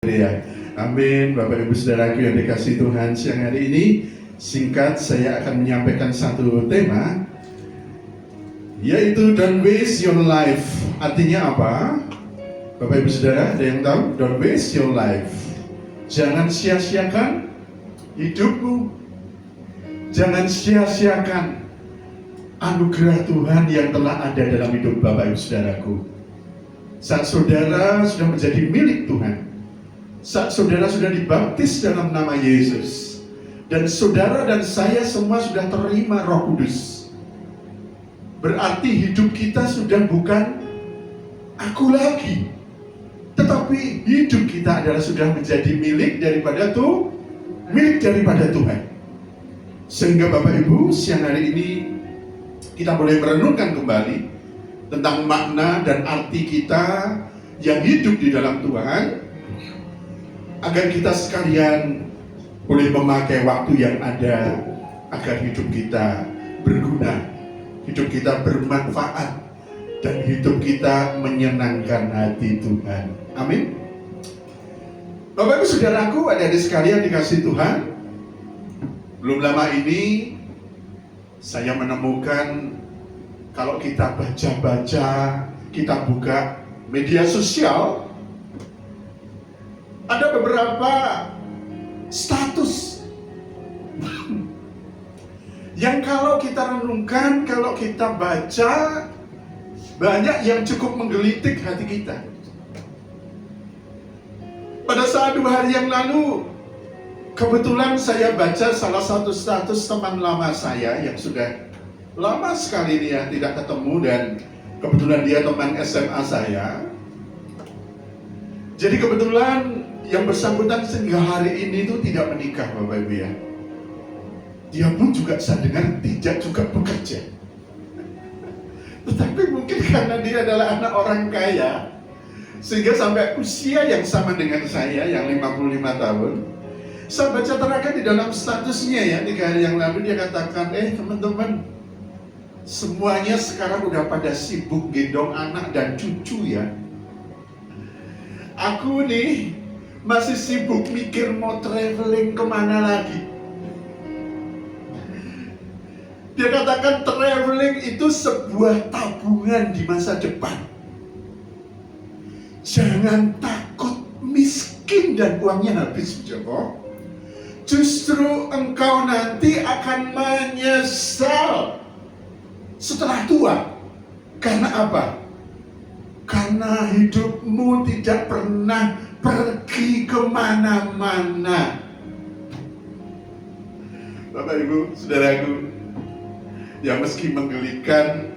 Ya, amin. Bapak Ibu Saudaraku yang dikasihi Tuhan, siang hari ini singkat saya akan menyampaikan satu tema, yaitu don't waste your life. Artinya apa? Bapak Ibu Saudara, ada yang tahu? Don't waste your life. Jangan sia-siakan hidupmu. Jangan sia-siakan anugerah Tuhan yang telah ada dalam hidup Bapak Ibu Saudaraku. Saat saudara sudah menjadi milik Tuhan, saat saudara sudah dibaptis dalam nama Yesus, dan saudara dan saya semua sudah terima Roh Kudus, berarti hidup kita sudah bukan aku lagi, tetapi hidup kita adalah sudah menjadi milik daripada Tuhan. Sehingga Bapak Ibu, siang hari ini kita boleh merenungkan kembali tentang makna dan arti kita yang hidup di dalam Tuhan, agar kita sekalian boleh memakai waktu yang ada agar hidup kita berguna, hidup kita bermanfaat, dan hidup kita menyenangkan hati Tuhan. Amin. Bapak Ibu Saudaraku, adik-adik sekalian dikasih Tuhan, belum lama ini saya menemukan kalau kita baca-baca, kita buka media sosial, ada beberapa status yang kalau kita renungkan, kalau kita baca, banyak yang cukup menggelitik hati kita. Pada saat 2 hari yang lalu, kebetulan saya baca salah satu status teman lama saya yang sudah lama sekali dia tidak ketemu, dan kebetulan dia teman SMA saya. Jadi kebetulan yang bersangkutan sehingga hari ini itu tidak menikah, Bapak Ibu ya. Dia pun juga saya dengar tidak juga bekerja. Tetapi mungkin karena dia adalah anak orang kaya, sehingga sampai usia yang sama dengan saya yang 55 tahun, saya baca terakhir di dalam statusnya ya, 3 hari yang lalu dia katakan, teman-teman, semuanya sekarang udah pada sibuk gendong anak dan cucu ya. Aku nih masih sibuk mikir mau traveling kemana lagi. Dia katakan traveling itu sebuah tabungan di masa depan. Jangan takut miskin dan uangnya habis, Joko. Justru engkau nanti akan menyesal setelah tua. Karena apa? Karena hidupmu tidak pernah pergi kemana-mana. Bapak Ibu Saudaraku yang meski menggelikan,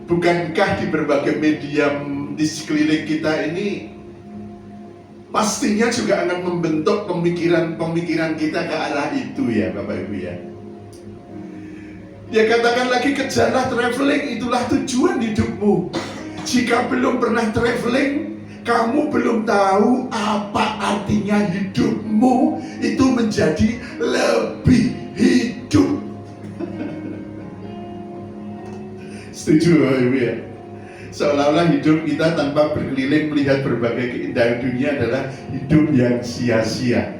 bukankah di berbagai media di sekeliling kita ini pastinya juga akan membentuk pemikiran kita ke arah itu ya Bapak Ibu ya. Dia katakan lagi, kejarlah traveling, itulah tujuan hidupmu. Jika belum pernah traveling, kamu belum tahu apa artinya hidupmu itu menjadi lebih hidup. Setuju Bapak Ibu ya? Seolah-olah hidup kita tanpa berkeliling melihat berbagai keindahan dunia adalah hidup yang sia-sia.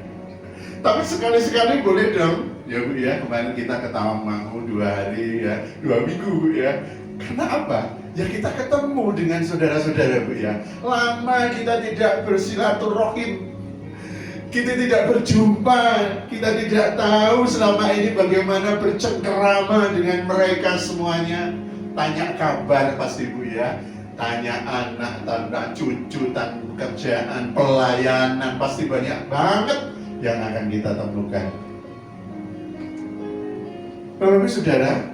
Tapi sekali-sekali boleh dong ya Bu ya, kemarin kita ke Tawangmangu 2 hari ya, 2 minggu ya. Karena apa? Ya kita ketemu dengan saudara-saudara Bu ya. Lama kita tidak bersilaturahim, kita tidak berjumpa, kita tidak tahu selama ini bagaimana bercengkerama dengan mereka semuanya. Tanya kabar pasti Bu ya, tanya anak, tanya cucu, tanya pekerjaan, pelayanan, pasti banyak banget yang akan kita temukan. Bapak-Ibu Saudara,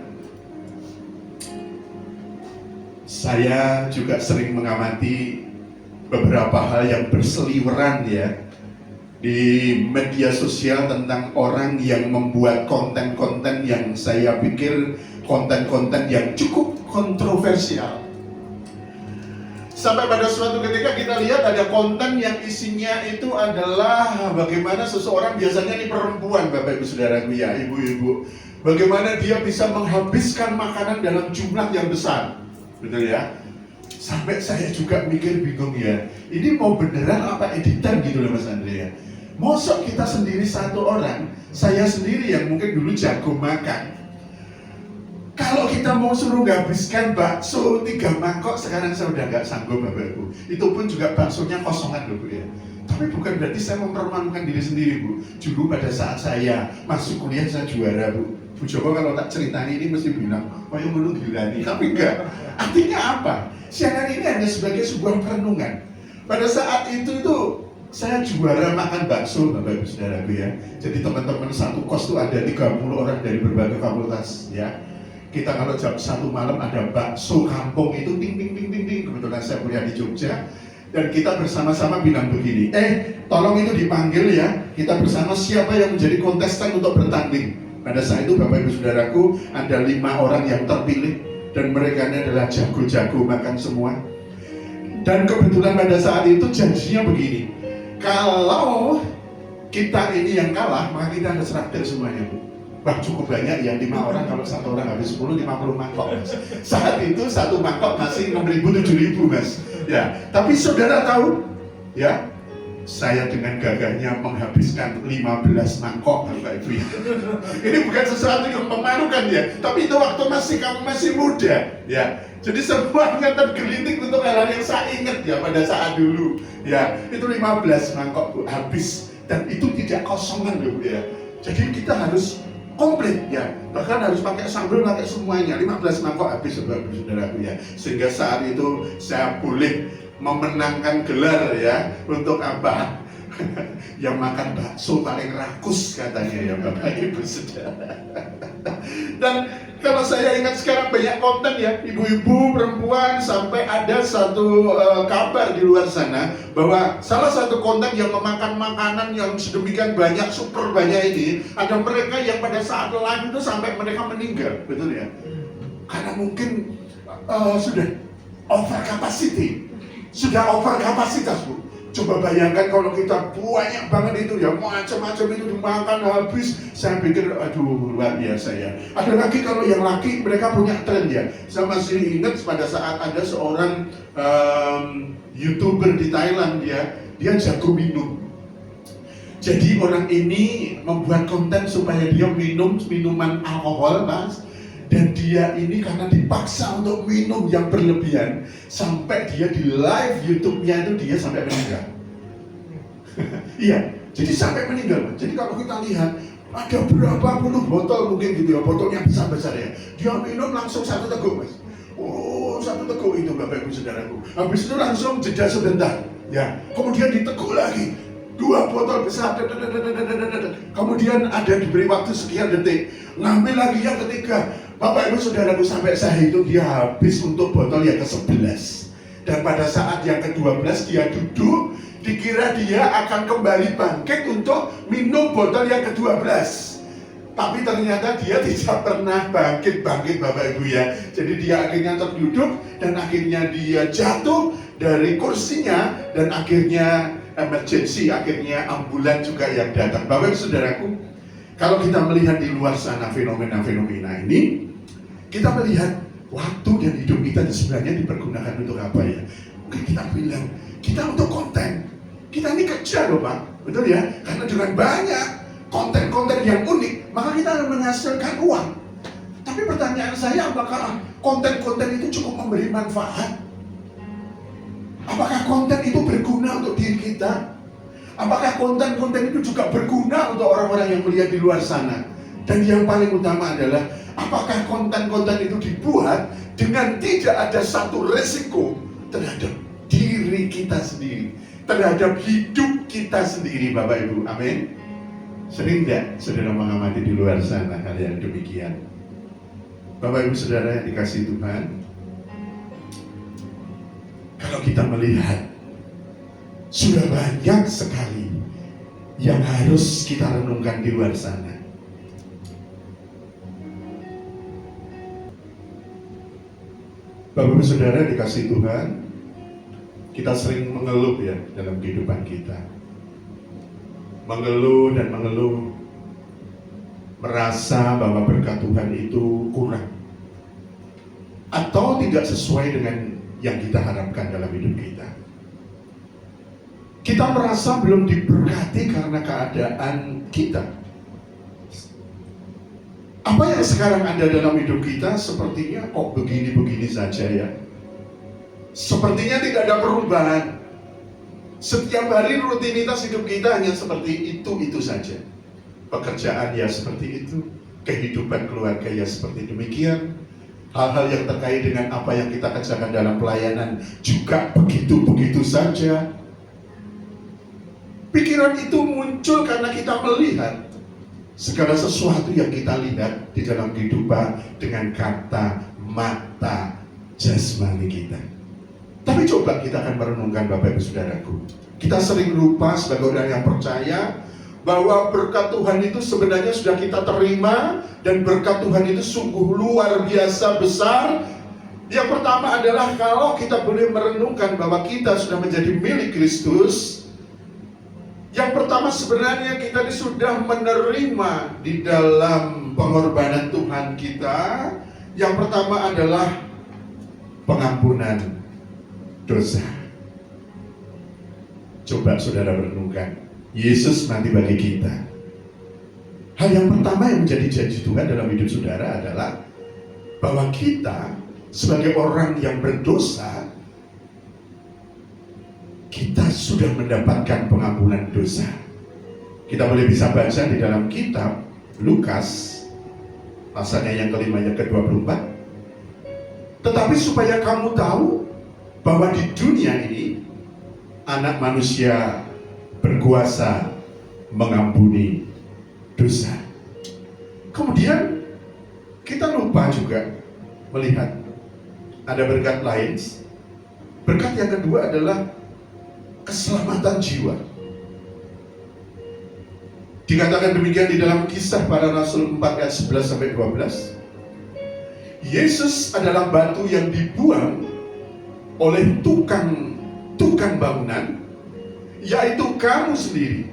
saya juga sering mengamati beberapa hal yang berseliweran ya di media sosial tentang orang yang membuat konten-konten yang saya pikir konten-konten yang cukup kontroversial. Sampai pada suatu ketika kita lihat ada konten yang isinya itu adalah bagaimana seseorang, biasanya ini perempuan Bapak Ibu Saudaraku ya, ibu-ibu, bagaimana dia bisa menghabiskan makanan dalam jumlah yang besar, betul ya? Sampai saya juga mikir bingung ya, ini mau beneran apa editan gitu loh Mas Andrea. Mosok kita sendiri satu orang, saya sendiri yang mungkin dulu jago makan, kalau kita mau suruh nghabiskan bakso 3 mangkok, sekarang saya udah nggak sanggup Bapak Ibu. Itu pun juga baksonya kosongan loh Bu ya. Tapi bukan berarti saya mempermalukan diri sendiri Bu. Dulu pada saat saya masuk kuliah saya juara Bu. Bu Joko kalau tak ceritanya ini mesti bilang, oh yang menurut gilani. Tapi enggak. Artinya apa? Siaran ini hanya sebagai sebuah perenungan. Pada saat itu saya juara makan bakso Bapak Ibu Saudaraku ya. Jadi teman-teman satu kos itu ada 30 orang dari berbagai fakultas ya. Kita kalau jam 1 malam ada bakso kampung itu ting ting ting ting ting. Kebetulan saya kuliah di Jogja. Dan kita bersama-sama bilang begini, tolong itu dipanggil ya. Kita bersama siapa yang menjadi kontestan untuk bertanding. Pada saat itu Bapak Ibu Saudaraku ada 5 orang yang terpilih dan mereka ini adalah jago-jago makan semua. Dan kebetulan pada saat itu janjinya begini, kalau kita ini yang kalah maka kita harus traktir semuanya Bu. Wah cukup banyak ya, 5 orang kalau 1 orang habis 10, 50 mangkok Mas. Saat itu 1 mangkok masih 6.000, 7.000 Mas. Ya, tapi saudara tahu ya, saya dengan gagahnya menghabiskan 15 mangkok Bapak Ibu. Ini bukan sesuatu yang memalukan ya, tapi itu waktu kamu masih muda ya. Jadi semuanya tergelitik untuk hal-hal yang saya ingat ya pada saat dulu ya. Itu 15 mangkok Bu, habis, dan itu tidak kosongan loh Bu ya. Jadi kita harus komplit ya, bahkan harus pakai sambal, pakai semuanya. 15 mangkok habis Bapak Ibu Saudaraku ya. Sehingga saat itu saya boleh memenangkan gelar ya, untuk apa? Yang makan bakso paling rakus katanya ya Bapak Ibu Saudara. Dan kalau saya ingat sekarang banyak konten ya, ibu-ibu, perempuan, sampai ada satu kabar di luar sana bahwa salah satu konten yang memakan makanan yang sedemikian banyak, super banyak ini, ada mereka yang pada saat live itu sampai mereka meninggal, betul ya? Karena mungkin sudah over capacity. Sudah over kapasitas Bu. Coba bayangkan kalau kita banyak banget itu ya, macam-macam itu dimakan habis. Saya pikir aduh luar biasa ya. Ada lagi kalau yang laki, mereka punya tren ya. Saya masih ingat pada saat ada seorang YouTuber di Thailand ya, dia jago minum. Jadi orang ini membuat konten supaya dia minum minuman alkohol Mas. Dan dia ini karena dipaksa untuk minum yang berlebihan, sampai dia di live YouTube-nya itu dia sampai meninggal. Iya, jadi sampai meninggal. Jadi kalau kita lihat ada berapa puluh botol mungkin gitu ya, botolnya besar-besar ya, dia minum langsung 1 teguk Mas. Oh 1 teguk itu Bapak Ibu Saudaraku. Habis itu langsung jeda sebentar ya, kemudian diteguk lagi 2 botol besar, kemudian ada diberi waktu sekian detik, ngambil lagi yang ketiga. Bapak Ibu Saudaraku, sampai saya hitung dia habis untuk botol yang ke-11. Dan pada saat yang ke-12 dia duduk, dikira dia akan kembali bangkit untuk minum botol yang ke-12. Tapi ternyata dia tidak pernah bangkit Bapak Ibu ya. Jadi dia akhirnya terduduk dan akhirnya dia jatuh dari kursinya, dan akhirnya emergency, akhirnya ambulan juga yang datang. Bapak Ibu Saudaraku, kalau kita melihat di luar sana fenomena-fenomena ini, kita melihat waktu dan hidup kita sebenarnya dipergunakan untuk apa ya? Mungkin kita bilang, kita untuk konten. Kita ini kerja loh Pak, betul ya? Karena dengan banyak konten-konten yang unik, maka kita akan menghasilkan uang. Tapi pertanyaan saya, apakah konten-konten itu cukup memberi manfaat? Apakah konten itu berguna untuk diri kita? Apakah konten-konten itu juga berguna untuk orang-orang yang melihat di luar sana? Dan yang paling utama adalah, apakah konten-konten itu dibuat dengan tidak ada satu resiko terhadap diri kita sendiri, terhadap hidup kita sendiri Bapak Ibu, amin. Sering tidak saudara mengamati di luar sana hal yang demikian? Bapak Ibu Saudara yang dikasihi Tuhan, kalau kita melihat sudah banyak sekali yang harus kita renungkan di luar sana. Bapak Ibu Saudara dikasihi Tuhan, kita sering mengeluh ya dalam kehidupan kita. Mengeluh dan mengeluh, merasa bahwa berkat Tuhan itu kurang atau tidak sesuai dengan yang kita harapkan dalam hidup kita. Kita merasa belum diberkati karena keadaan kita. Apa yang sekarang ada dalam hidup kita sepertinya kok begini-begini saja ya. Sepertinya tidak ada perubahan. Setiap hari rutinitas hidup kita hanya seperti itu saja. Pekerjaan ya seperti itu, kehidupan keluarga ya seperti demikian. Hal-hal yang terkait dengan apa yang kita kerjakan dalam pelayanan juga begitu-begitu saja. Pikiran itu muncul karena kita melihat segala sesuatu yang kita lihat di dalam kehidupan dengan kata mata jasmani kita. Tapi coba kita akan merenungkan Bapak Ibu Saudaraku. Kita sering lupa sebagai orang yang percaya bahwa berkat Tuhan itu sebenarnya sudah kita terima, dan berkat Tuhan itu sungguh luar biasa besar. Yang pertama adalah kalau kita boleh merenungkan bahwa kita sudah menjadi milik Kristus. Yang pertama sebenarnya kita sudah menerima di dalam pengorbanan Tuhan kita. Yang pertama adalah pengampunan dosa. Coba saudara renungkan, Yesus mati bagi kita. Hal yang pertama yang menjadi janji Tuhan dalam hidup saudara adalah bahwa kita sebagai orang yang berdosa, kita sudah mendapatkan pengampunan dosa. Kita boleh bisa baca di dalam kitab Lukas pasalnya yang kelima yang ke-24. Tetapi supaya kamu tahu bahwa di dunia ini Anak manusia berkuasa mengampuni dosa. Kemudian kita lupa juga melihat ada berkat lain. Berkat yang kedua adalah keselamatan jiwa. Dikatakan demikian di dalam Kisah Para Rasul 4 ayat 11 sampai 12. Yesus adalah batu yang dibuang oleh tukang bangunan, yaitu kamu sendiri.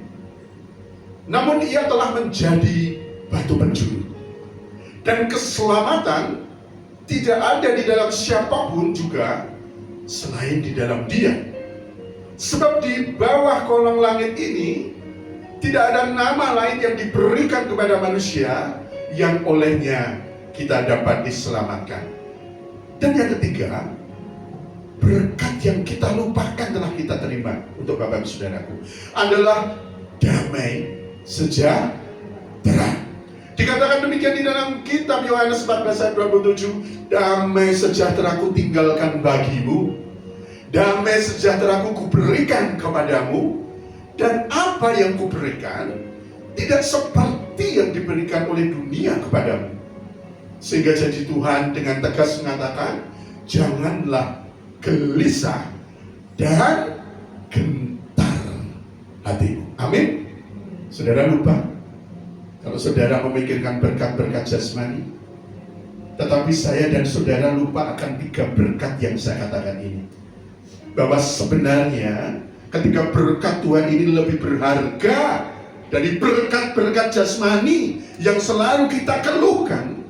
Namun ia telah menjadi batu penjuru. Dan keselamatan tidak ada di dalam siapapun juga selain di dalam Dia. Sebab di bawah kolong langit ini tidak ada nama lain yang diberikan kepada manusia yang olehnya kita dapat diselamatkan. Dan yang ketiga, berkat yang kita lupakan telah kita terima untuk Bapak Ibu Saudaraku adalah damai sejahtera. Dikatakan demikian di dalam kitab Yohanes 14 ayat 27, damai sejahteraku tinggalkan bagimu, damai sejahteraku kuberikan kepadamu, dan apa yang kuberikan tidak seperti yang diberikan oleh dunia kepadamu. Sehingga janji Tuhan dengan tegas mengatakan, janganlah gelisah dan gentar hatimu. Amin. Saudara lupa, kalau saudara memikirkan berkat-berkat jasmani, tetapi saya dan saudara lupa akan 3 berkat yang saya katakan ini. Bahwa sebenarnya ketika berkat Tuhan ini lebih berharga dari berkat-berkat jasmani yang selalu kita keluhkan,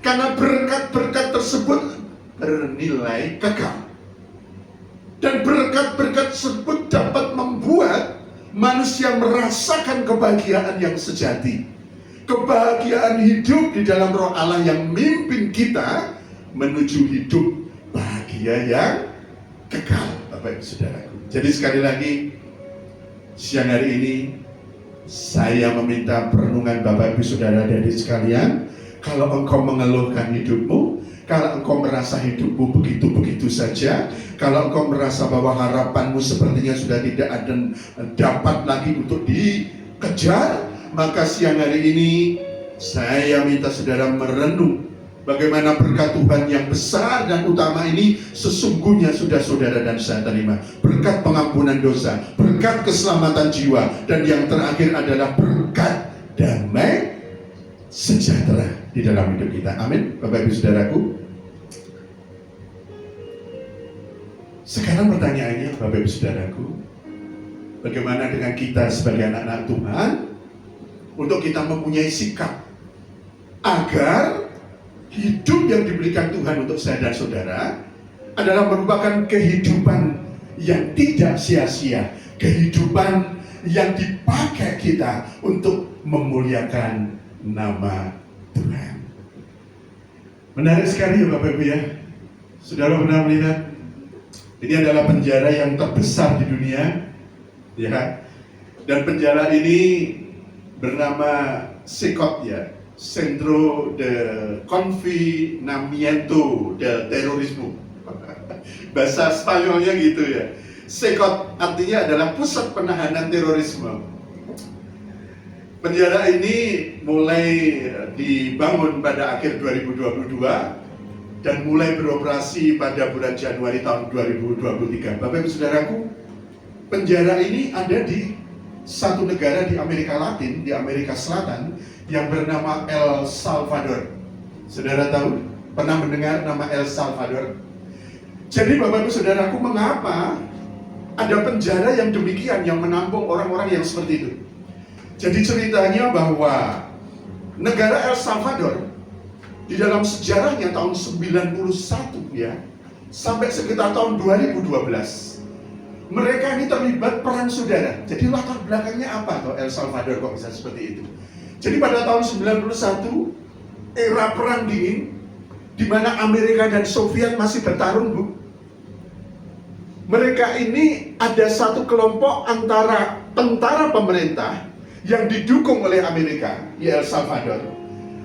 karena berkat-berkat tersebut bernilai kekal. Dan berkat-berkat tersebut dapat membuat manusia merasakan kebahagiaan yang sejati. Kebahagiaan hidup di dalam Roh Allah yang mimpin kita menuju hidup bahagia yang kekal, Bapak Ibu Saudaraku. Jadi sekali lagi, siang hari ini saya meminta perenungan Bapak Ibu Saudara dari sekalian. Kalau engkau mengeluhkan hidupmu, kalau engkau merasa hidupmu begitu-begitu saja, kalau engkau merasa bahwa harapanmu sepertinya sudah tidak ada dapat lagi untuk dikejar, maka siang hari ini saya minta saudara merenung bagaimana berkat Tuhan yang besar dan utama ini sesungguhnya sudah saudara dan saya terima. Berkat pengampunan dosa, berkat keselamatan jiwa, dan yang terakhir adalah berkat damai sejahtera di dalam hidup kita. Amin, Bapak Ibu Saudaraku. Sekarang pertanyaannya, Bapak Ibu Saudaraku, bagaimana dengan kita sebagai anak-anak Tuhan untuk kita mempunyai sikap agar hidup yang diberikan Tuhan untuk saya dan saudara adalah merupakan kehidupan yang tidak sia-sia, kehidupan yang dipakai kita untuk memuliakan nama Tuhan. Menarik sekali ya Bapak Ibu ya. Saudara pernah melihat ini adalah penjara yang terbesar di dunia, ya. Dan penjara ini bernama CECOT ya, Centro de Confinamiento del Terrorismo. Bahasa Spanyolnya gitu ya. CECOT artinya adalah pusat penahanan terorisme. Penjara ini mulai dibangun pada akhir 2022 dan mulai beroperasi pada bulan Januari tahun 2023. Bapak Ibu Saudaraku, penjara ini ada di satu negara di Amerika Latin, di Amerika Selatan, yang bernama El Salvador. Saudara tahu? Pernah mendengar nama El Salvador? Jadi Bapak Ibu Saudaraku, mengapa ada penjara yang demikian yang menampung orang-orang yang seperti itu? Jadi ceritanya bahwa negara El Salvador di dalam sejarahnya tahun 91 ya, sampai sekitar tahun 2012 mereka ini terlibat perang saudara. Jadi latar belakangnya apa toh El Salvador kok bisa seperti itu? Jadi pada tahun 91 era perang dingin di mana Amerika dan Soviet masih bertarung, Bu. Mereka ini ada satu kelompok antara tentara pemerintah yang didukung oleh Amerika di El Salvador.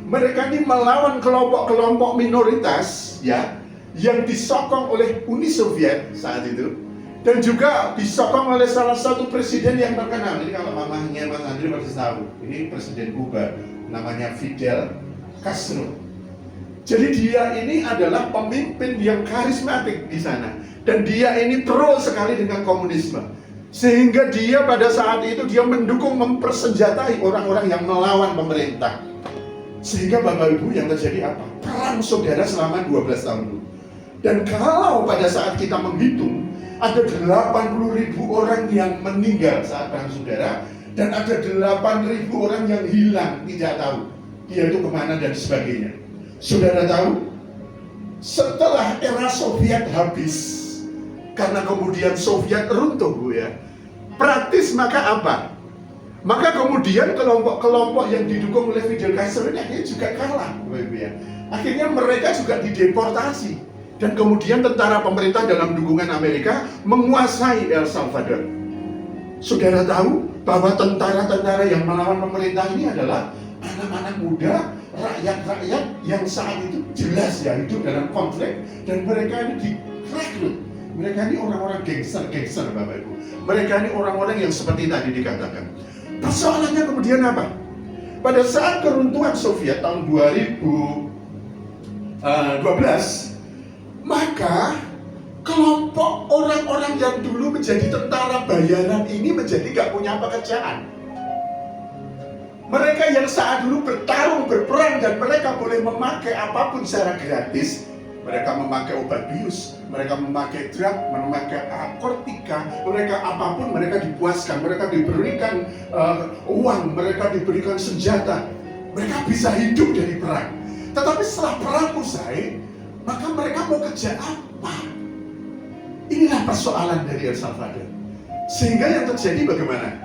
Mereka ini melawan kelompok-kelompok minoritas ya yang disokong oleh Uni Soviet saat itu dan juga disokong oleh salah satu presiden yang terkenal. Ini kalau mamahnya Mas Andri pasti tahu. Ini presiden Kuba, namanya Fidel Castro. Jadi dia ini adalah pemimpin yang karismatik di sana dan dia ini pro sekali dengan komunisme. Sehingga dia pada saat itu dia mendukung mempersenjatai orang-orang yang melawan pemerintah. Sehingga Bapak Ibu yang terjadi apa? Perang saudara selama 12 tahun dulu. Dan kalau pada saat kita menghitung ada 80.000 orang yang meninggal saat perang saudara dan ada 8.000 orang yang hilang, tidak tahu dia itu kemana dan sebagainya. Saudara tahu? Setelah era Soviet habis, karena kemudian Soviet runtuh, Bu ya. Praktis maka apa? Maka kemudian kelompok-kelompok yang didukung oleh Fidel Castro ini akhirnya juga kalah, Bu ya. Akhirnya mereka juga dideportasi dan kemudian tentara pemerintah dalam dukungan Amerika menguasai El Salvador. Saudara tahu bahwa tentara-tentara yang melawan pemerintah ini adalah anak-anak muda, rakyat-rakyat yang saat itu jelas ya hidup dalam konflik dan mereka ini direkrut. Mereka ini orang-orang gangster Bapak Ibu. Mereka ini orang-orang yang seperti tadi dikatakan. Persoalannya kemudian apa? Pada saat keruntuhan Soviet tahun 2012, maka kelompok orang-orang yang dulu menjadi tentara bayaran ini menjadi gak punya pekerjaan. Mereka yang saat dulu bertarung, berperang dan mereka boleh memakai apapun secara gratis. Mereka memakai obat bius, mereka memakai drug, memakai narkotika, mereka apapun mereka dipuaskan, mereka diberikan uang, mereka diberikan senjata, mereka bisa hidup dari perang. Tetapi setelah perang usai, maka mereka mau kerja apa? Inilah persoalan dari El Salvador. Sehingga yang terjadi bagaimana?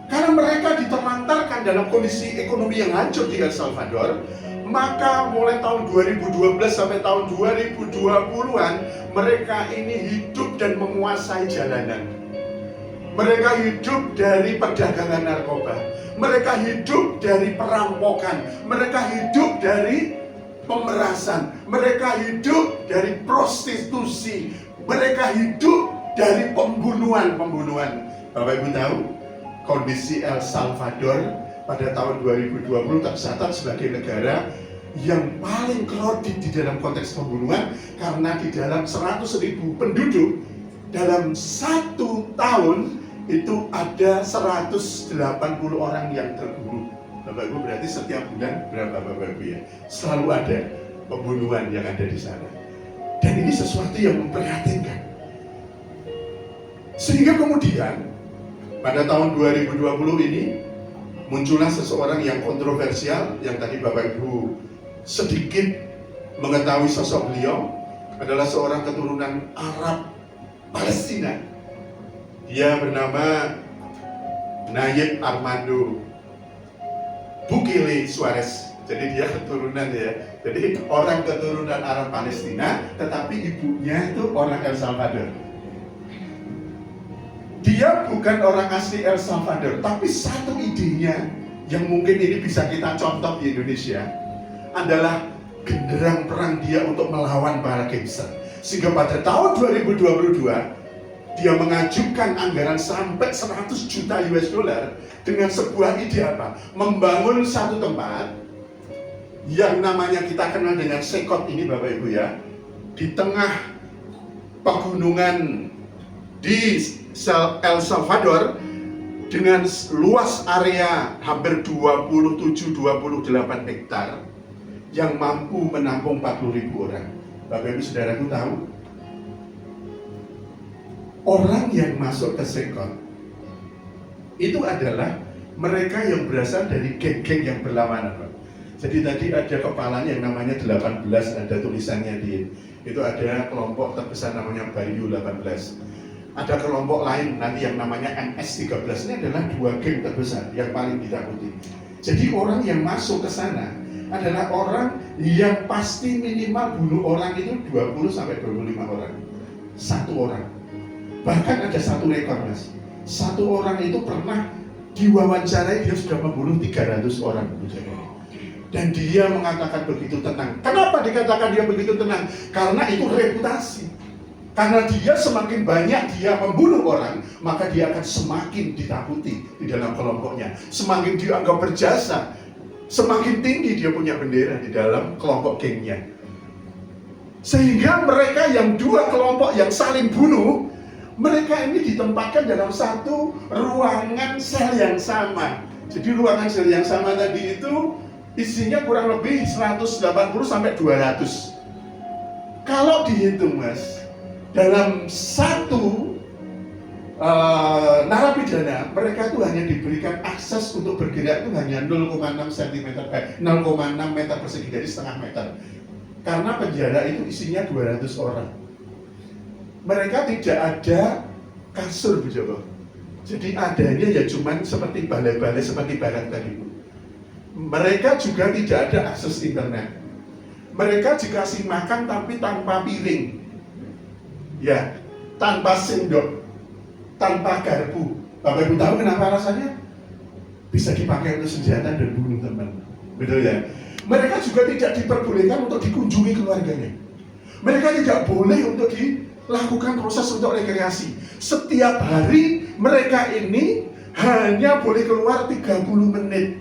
Karena mereka diterlantarkan dalam kondisi ekonomi yang hancur di El Salvador, maka mulai tahun 2012 sampai tahun 2020-an mereka ini hidup dan menguasai jalanan. Mereka hidup dari perdagangan narkoba. Mereka hidup dari perampokan. Mereka hidup dari pemerasan. Mereka hidup dari prostitusi. Mereka hidup dari pembunuhan. Bapak Ibu tahu kondisi El Salvador pada tahun 2020 tercatat sebagai negara yang paling krodit di dalam konteks pembunuhan karena di dalam 100.000 penduduk dalam 1 tahun itu ada 180 orang yang terbunuh. Bapak Ibu berarti setiap bulan berapa Bapak Ibu ya? Selalu ada pembunuhan yang ada di sana. Dan ini sesuatu yang memprihatinkan. Sehingga kemudian pada tahun 2020 ini muncullah seseorang yang kontroversial yang tadi Bapak Ibu sedikit mengetahui sosok beliau. adalah seorang keturunan Arab Palestina. Dia bernama Nayib Armando Bukele Suarez. Jadi dia keturunan Jadi orang keturunan Arab Palestina, tetapi ibunya itu orang El Salvador. Dia bukan orang asli El Salvador, tapi satu idenya yang mungkin ini bisa kita contoh di Indonesia adalah genderang perang dia untuk melawan para gangster. Sehingga pada tahun 2022 dia mengajukan anggaran sampai 100 juta US dollar dengan sebuah ide apa? Membangun satu tempat yang namanya kita kenal dengan Sekot ini Bapak Ibu ya, di tengah pegunungan di El Salvador dengan luas area hampir 27-28 hektar yang mampu menampung 40.000 orang. Bapak Ibu Saudaraku tahu, orang yang masuk ke Sekot itu adalah mereka yang berasal dari geng-geng yang berlawanan, Pak. Jadi tadi ada kepalanya yang namanya 18, ada tulisannya di itu, ada kelompok terbesar namanya Bayu 18. Ada kelompok lain nanti yang namanya MS13. Ini adalah dua geng terbesar yang paling ditakuti. Jadi orang yang masuk ke sana adalah orang yang pasti minimal bunuh orang itu 20-25 orang. Satu orang. Bahkan ada satu rekor, Mas. Satu orang itu pernah diwawancarai, dia sudah membunuh 300 orang. Dan dia mengatakan begitu tenang. Kenapa dikatakan dia begitu tenang? Karena itu reputasi. Karena dia semakin banyak dia membunuh orang, maka dia akan semakin ditakuti di dalam kelompoknya. Semakin dianggap berjasa, semakin tinggi dia punya bendera di dalam kelompok gengnya. Sehingga mereka yang dua kelompok yang saling bunuh, mereka ini ditempatkan dalam satu ruangan sel yang sama. Jadi ruangan sel yang sama tadi itu isinya kurang lebih 180-200. Kalau dihitung, Mas, dalam satu narapidana, mereka itu hanya diberikan akses untuk bergerak itu hanya 0,6 cm, 0,6 meter persegi, dari setengah meter. Karena penjara itu isinya 200 orang. Mereka tidak ada kasur, Bu Joko. Jadi adanya ya cuman seperti balai-balai seperti barat tadi, Bu. Mereka juga tidak ada akses internet. Mereka dikasih makan tapi tanpa piring. Ya, tanpa sendok, tanpa garpu. Bapak Ibu tahu kenapa rasanya? Bisa dipakai untuk senjata dan bunuh teman. Betul ya? Mereka juga tidak diperbolehkan untuk dikunjungi keluarganya. Mereka tidak boleh untuk dilakukan proses untuk rekreasi. Setiap hari mereka ini hanya boleh keluar 30 menit.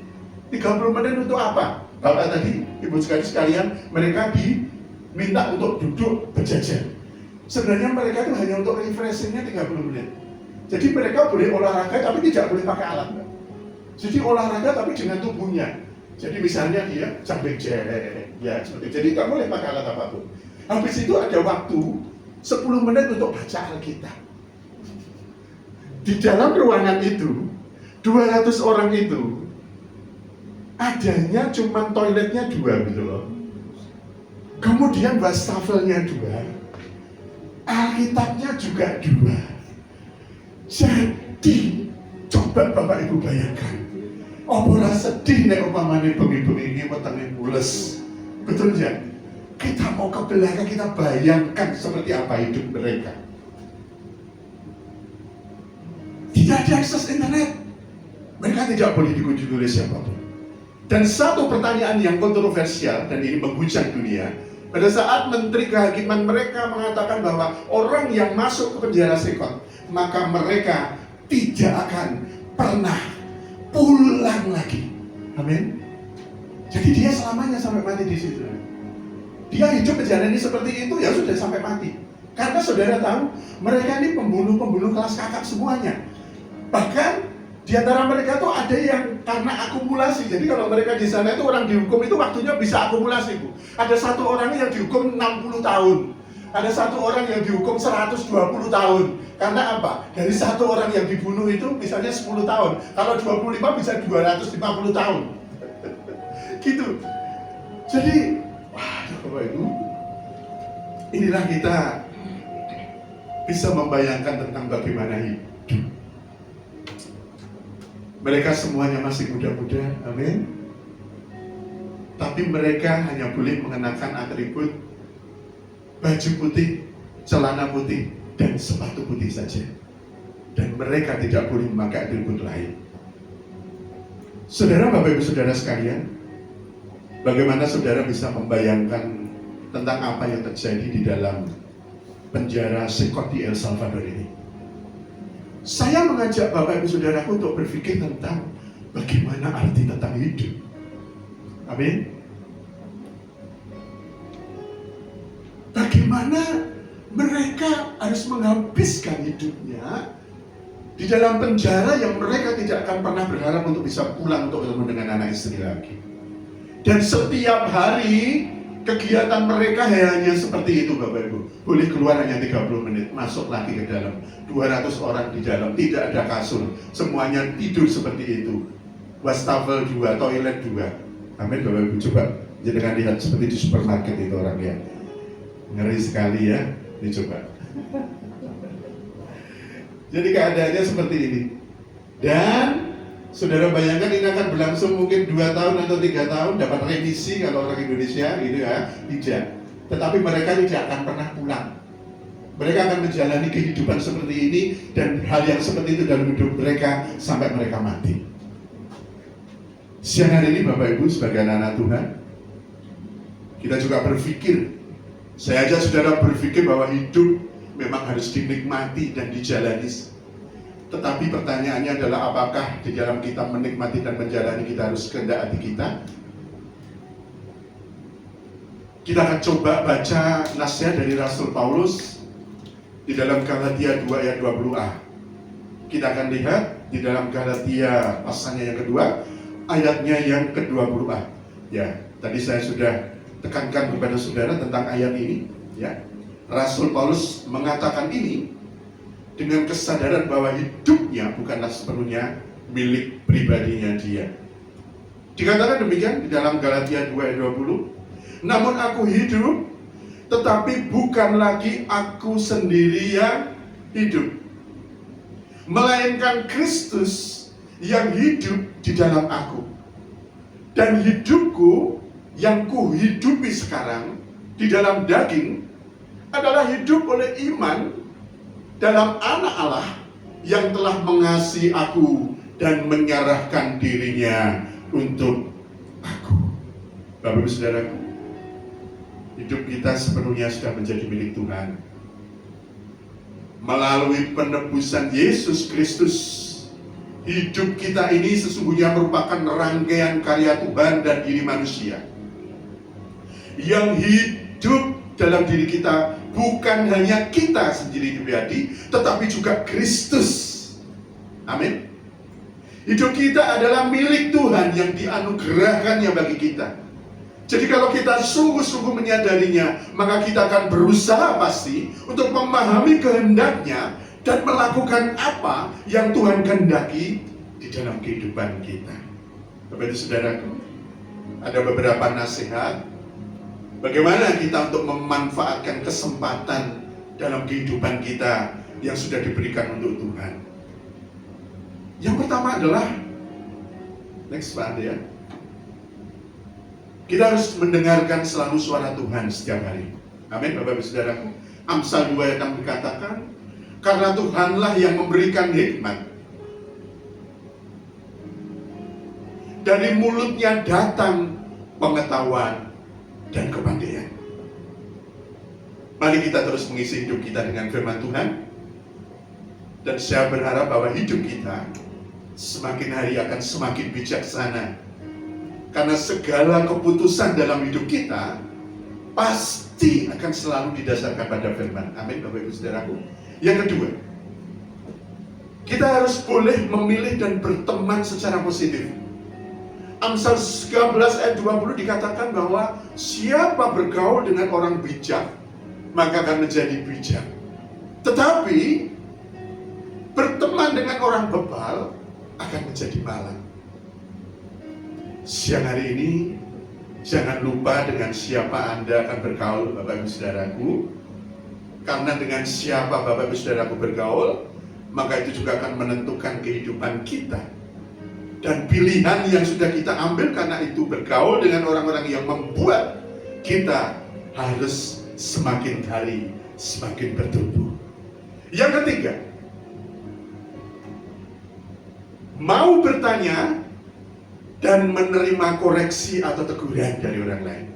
30 menit untuk apa? Bapak tadi, Ibu sekalian, mereka diminta untuk duduk berjajar. Sebenarnya mereka itu hanya untuk refreshingnya 30 menit. Jadi mereka boleh olahraga tapi tidak boleh pakai alat. Jadi olahraga tapi dengan tubuhnya. Jadi misalnya dia jumping jack, ya seperti itu. Jadi nggak boleh pakai alat apapun. Habis itu ada waktu 10 menit untuk baca Alkitab. Di dalam ruangan itu 200 orang itu adanya cuma toiletnya 2 gitu loh. Kemudian wastafelnya 2. Alkitabnya juga 2. Jadi coba Bapak Ibu bayangkan, ora sedih nek umpamane bengi-bengi iki wetenge mules. Betul ya? Kita mau ke belakang, kita bayangkan seperti apa hidup mereka. Tidak ada akses internet. Mereka tidak boleh dikunjungi oleh siapapun. Dan satu pertanyaan yang kontroversial dan ini menghujat dunia. Pada saat Menteri Kehakiman mereka mengatakan bahwa orang yang masuk ke penjara Sekot, maka mereka tidak akan pernah pulang lagi. Amin. Jadi dia selamanya sampai mati di situ. Dia hidup penjara ini seperti itu ya sudah sampai mati. Karena saudara tahu mereka ini pembunuh-pembunuh kelas kakap semuanya. Bahkan di antara mereka tuh ada yang karena akumulasi. Jadi kalau mereka di sana itu orang dihukum itu waktunya bisa akumulasi, Bu. Ada satu orang yang dihukum 60 tahun. Ada satu orang yang dihukum 120 tahun. Karena apa? Dari satu orang yang dibunuh itu misalnya 10 tahun. Kalau 25 bisa 250 tahun. Gitu. Jadi, waduh Bapak Ibu, Inilah kita bisa membayangkan tentang bagaimana hidup. Mereka semuanya masih muda-muda, amin. Tapi mereka hanya boleh mengenakan atribut baju putih, celana putih, dan sepatu putih saja. Dan mereka tidak boleh memakai atribut lain. Saudara, Bapak Ibu Saudara sekalian, bagaimana saudara bisa membayangkan tentang apa yang terjadi di dalam penjara Sekot di El Salvador ini? Saya mengajak Bapak Ibu Saudaraku untuk berpikir tentang bagaimana arti tentang hidup. Amin. Bagaimana mereka harus menghabiskan hidupnya di dalam penjara yang mereka tidak akan pernah berharap untuk bisa pulang untuk bertemu dengan anak istri lagi. Dan setiap hari kegiatan mereka hanya seperti itu, Bapak Ibu. Boleh keluar hanya 30 menit, masuk lagi ke dalam. 200 orang di dalam, tidak ada kasur. Semuanya tidur seperti itu. Wastafel 2, toilet 2. Amin, Bapak Ibu. Coba jangan lihat seperti di supermarket itu orangnya. Ngeri sekali ya. Ini coba. Jadi keadaannya seperti ini. Dan saudara bayangkan ini akan berlangsung mungkin 2 tahun atau 3 tahun, dapat remisi kalau orang Indonesia gitu ya, tidak. Tetapi mereka tidak akan pernah pulang. Mereka akan menjalani kehidupan seperti ini dan hal yang seperti itu dalam hidup mereka sampai mereka mati. Siang hari ini Bapak Ibu sebagai anak-anak Tuhan, kita juga berpikir, saya aja saudara berpikir bahwa hidup memang harus dinikmati dan dijalani. Tetapi pertanyaannya adalah apakah di dalam kita menikmati dan menjalani kita harus kehendak hati kita? Kita akan coba baca nasihat dari Rasul Paulus di dalam Galatia 2 ayat 20a. Kita akan lihat di dalam Galatia pasalnya yang kedua, ayatnya yang ke-20a. Ya, tadi saya sudah tekankan kepada saudara tentang ayat ini. Ya, Rasul Paulus mengatakan ini dengan kesadaran bahwa hidupnya bukanlah sepenuhnya milik pribadinya dia. Dikatakan demikian di dalam Galatia 2 ayat 20. Namun aku hidup, tetapi bukan lagi aku sendiri yang hidup, melainkan Kristus yang hidup di dalam aku. Dan hidupku yang kuhidupi sekarang di dalam daging adalah hidup oleh iman dalam anak Allah yang telah mengasihi aku dan menyerahkan dirinya untuk aku. Bapak Ibu Saudaraku, hidup kita sepenuhnya sudah menjadi milik Tuhan. Melalui penebusan Yesus Kristus, hidup kita ini sesungguhnya merupakan rangkaian karya Tuhan dan diri manusia. Yang hidup dalam diri kita bukan hanya kita sendiri pribadi, tetapi juga Kristus. Amin. Hidup kita adalah milik Tuhan yang dianugerahkannya bagi kita. Jadi kalau kita sungguh-sungguh menyadarinya, maka kita akan berusaha pasti untuk memahami kehendaknya dan melakukan apa yang Tuhan kehendaki di dalam kehidupan kita. Bapak Ibu Saudaraku, ada beberapa nasihat bagaimana kita untuk memanfaatkan kesempatan dalam kehidupan kita yang sudah diberikan untuk Tuhan. Yang pertama adalah, next Pak Ade ya, kita harus mendengarkan selalu suara Tuhan setiap hari. Amin, Bapak Ibu Saudaraku. Amsal 2 ayat 6 dikatakan, karena Tuhanlah yang memberikan hikmat, dari mulutnya datang pengetahuan dan kepandaian. Mari kita terus mengisi hidup kita dengan firman Tuhan. Dan saya berharap bahwa hidup kita semakin hari akan semakin bijaksana. Karena segala keputusan dalam hidup kita pasti akan selalu didasarkan pada firman. Amin, Bapak Ibu Saudaraku. Yang kedua, kita harus boleh memilih dan berteman secara positif. Amsal 13 ayat 20 dikatakan bahwa siapa bergaul dengan orang bijak, maka akan menjadi bijak. Tetapi berteman dengan orang bebal akan menjadi malang. Siang hari ini jangan lupa dengan siapa Anda akan bergaul, Bapak Ibu Saudaraku. Karena dengan siapa Bapak Ibu Saudaraku bergaul, maka itu juga akan menentukan kehidupan kita. Dan pilihan yang sudah kita ambil karena itu bergaul dengan orang-orang yang membuat kita harus semakin hari semakin bertumbuh. Yang ketiga, mau bertanya dan menerima koreksi atau teguran dari orang lain.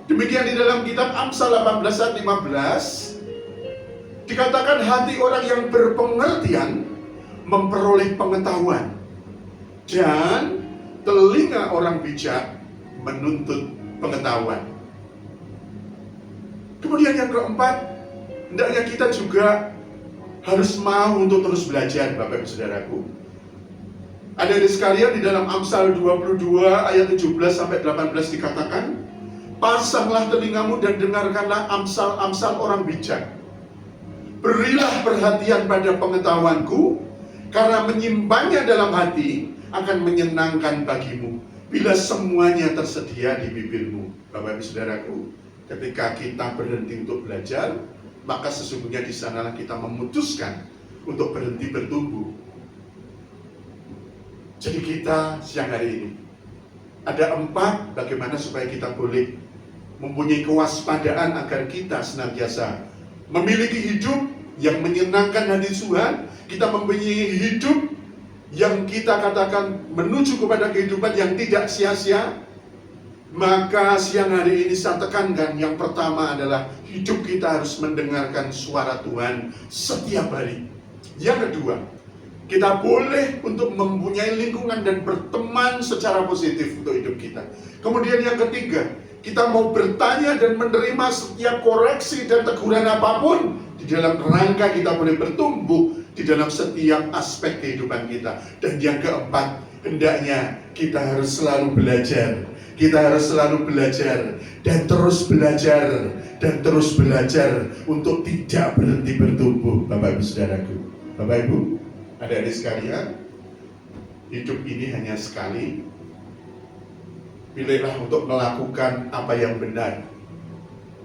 Demikian di dalam kitab Amsal 18 ayat 15 dikatakan hati orang yang berpengertian memperoleh pengetahuan dan telinga orang bijak menuntut pengetahuan. Kemudian yang keempat, hendaknya kita juga harus mau untuk terus belajar, Bapak Ibu Saudaraku. Adik-adik sekalian, di dalam Amsal 22 ayat 17 sampai 18 dikatakan, pasanglah telingamu dan dengarkanlah amsal-amsal orang bijak. Berilah perhatian pada pengetahuanku, karena menyimpannya dalam hati akan menyenangkan bagimu bila semuanya tersedia di bibirmu. Bapak Ibu Saudaraku, ketika kita berhenti untuk belajar, maka sesungguhnya di sanalah kita memutuskan untuk berhenti bertumbuh. Jadi kita siang hari ini ada 4 bagaimana supaya kita boleh mempunyai kewaspadaan agar kita senantiasa memiliki hidup yang menyenangkan hati Tuhan. Kita mempunyai hidup yang kita katakan menuju kepada kehidupan yang tidak sia-sia. Maka siang hari ini saya tekankan, yang pertama adalah hidup kita harus mendengarkan suara Tuhan setiap hari. Yang kedua, kita boleh untuk mempunyai lingkungan dan berteman secara positif untuk hidup kita. Kemudian yang ketiga, kita mau bertanya dan menerima setiap koreksi dan teguran apapun di dalam rangka kita boleh bertumbuh di dalam setiap aspek kehidupan kita. Dan yang keempat, hendaknya kita harus selalu belajar. Kita harus selalu belajar dan terus belajar dan terus belajar untuk tidak berhenti bertumbuh, Bapak Ibu Saudaraku. Bapak Ibu, adik-adik sekalian, hidup ini hanya sekali. Pilihlah untuk melakukan apa yang benar.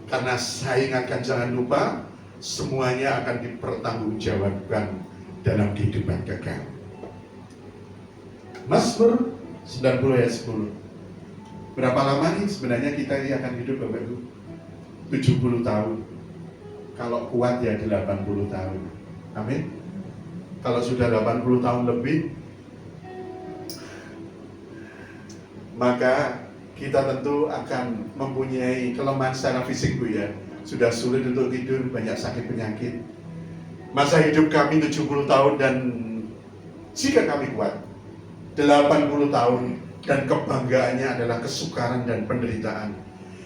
Karena saya ingatkan, jangan lupa, semuanya akan dipertanggungjawabkan dalam kehidupan kekal. Mazmur 90 ayat 10. Berapa lama nih sebenarnya kita ini akan hidup, Bapak Ibu? 70 tahun. Kalau kuat ya 80 tahun. Amin. Kalau sudah 80 tahun lebih, maka kita tentu akan mempunyai kelemahan secara fisik, Bu ya. Sudah sulit untuk tidur, banyak sakit penyakit. Masa hidup kami 70 tahun dan jika kami kuat 80 tahun, dan kebanggaannya adalah kesukaran dan penderitaan.